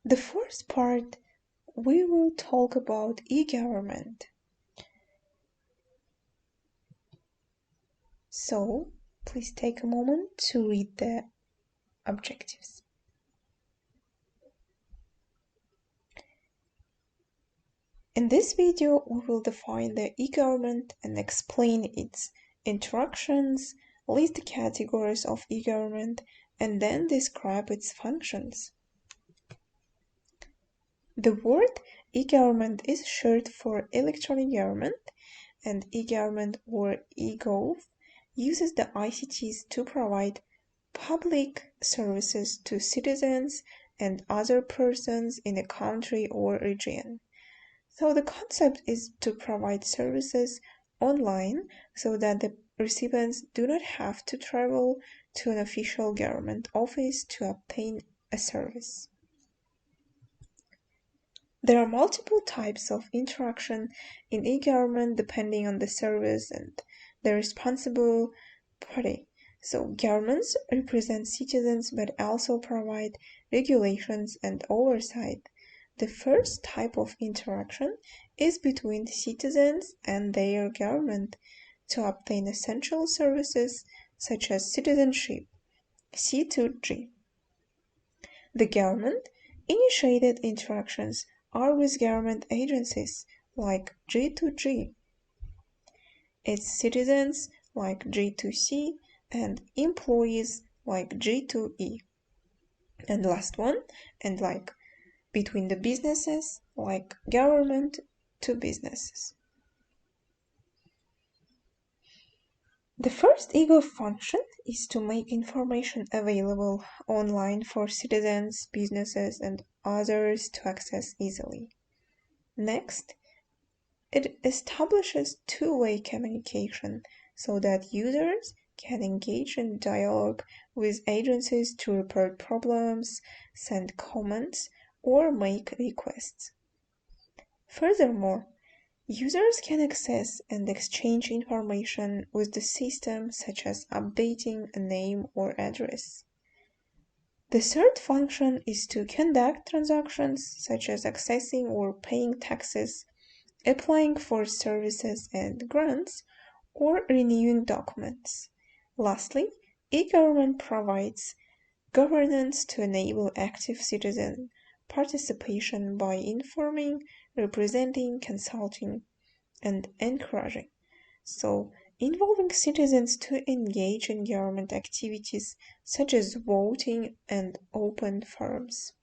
The first part, we will talk about e-government. So, please take a moment to read the objectives. In this video, we will define the e-government and explain its interactions, list the categories of e-government, and then describe its functions. The word e-government is short for electronic government, and e-government or e-gov uses the ICTs to provide public services to citizens and other persons in a country or region. So the concept is to provide services online so that the recipients do not have to travel to an official government office to obtain a service. There are multiple types of interaction in e-government depending on the service and the responsible party. So governments represent citizens but also provide regulations and oversight. The first type of interaction is between citizens and their government to obtain essential services such as citizenship, C2G. The government initiated interactions are with government agencies like G2G, its citizens like G2C, and employees like G2E. And last one, and like between the businesses like government to businesses. The first e-gov function is to make information available online for citizens, businesses, and others to access easily. Next, it establishes two-way communication so that users can engage in dialogue with agencies to report problems, send comments, or make requests. Furthermore, users can access and exchange information with the system, such as updating a name or address. The third function is to conduct transactions, such as accessing or paying taxes, applying for services and grants, or renewing documents. Lastly, e-government provides governance to enable active citizen participation by informing, representing, consulting, and encouraging. So, involving citizens to engage in government activities such as voting and open forums.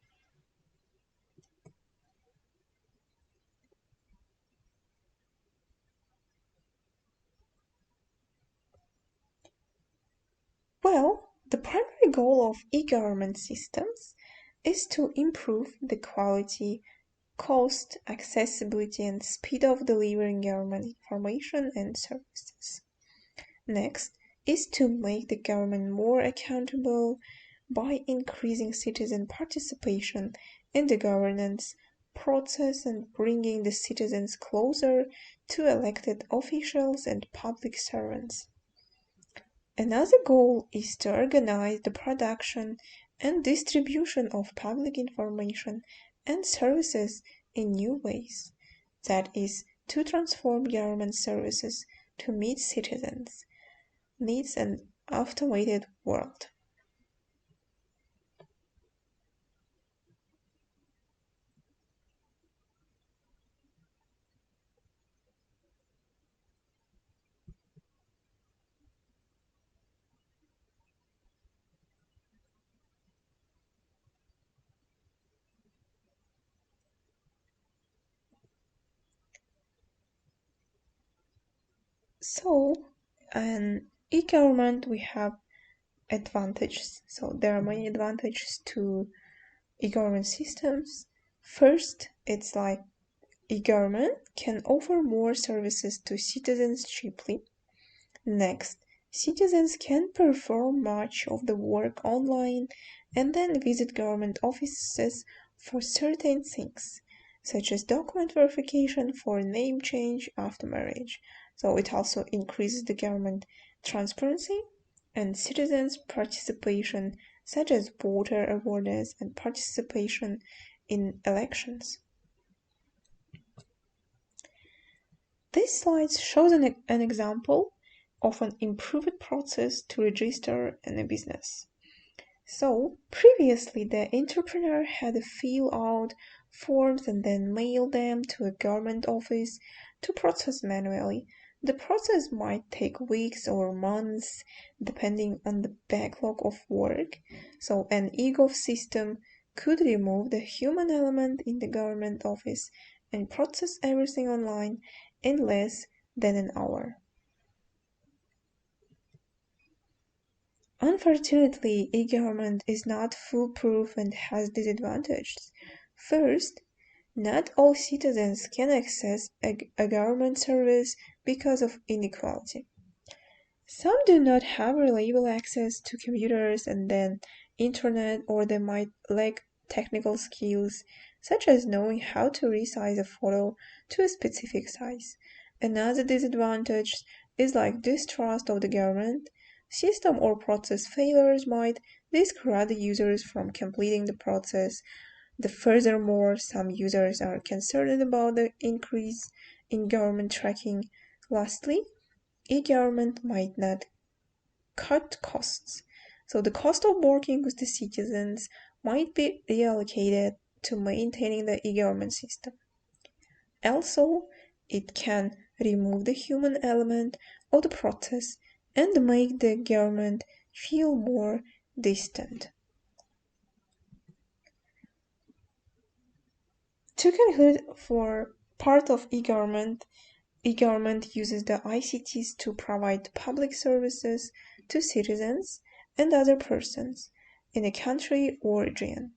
Well, the primary goal of e-government systems is to improve the quality, cost, accessibility, and speed of delivering government information and services. Next is to make the government more accountable by increasing citizen participation in the governance process and bringing the citizens closer to elected officials and public servants. Another goal is to organize the production and distribution of public information and services in new ways, that is, to transform government services to meet citizens' needs in an automated world. So, in e-government we have advantages. So there are many advantages to e-government systems. First, it's like e-government can offer more services to citizens cheaply. Next, citizens can perform much of the work online and then visit government offices for certain things, such as document verification for name change after marriage. So it also increases the government transparency and citizens' participation, such as voter awareness and participation in elections. This slide shows an example of an improved process to register in a business. So, previously the entrepreneur had to fill out forms and then mail them to a government office to process manually. The process might take weeks or months depending on the backlog of work. So, an eGov system could remove the human element in the government office and process everything online in less than an hour. Unfortunately, e-government is not foolproof and has disadvantages. First, not all citizens can access a government service because of inequality. Some do not have reliable access to computers and then internet, or they might lack technical skills, such as knowing how to resize a photo to a specific size. Another disadvantage is like distrust of the government. System or process failures might discourage the users from completing the process. Furthermore, some users are concerned about the increase in government tracking. Lastly, e-government might not cut costs. So the cost of working with the citizens might be reallocated to maintaining the e-government system. Also, it can remove the human element of the process and make the government feel more distant. To conclude, for part of e-government uses the ICTs to provide public services to citizens and other persons in a country or region.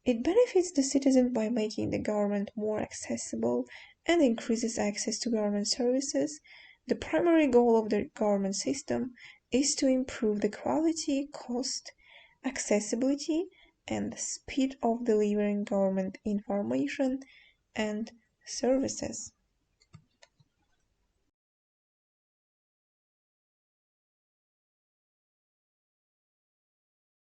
It benefits the citizen by making the government more accessible and increases access to government services. The primary goal of the government system is to improve the quality, cost, accessibility, and speed of delivering government information and services.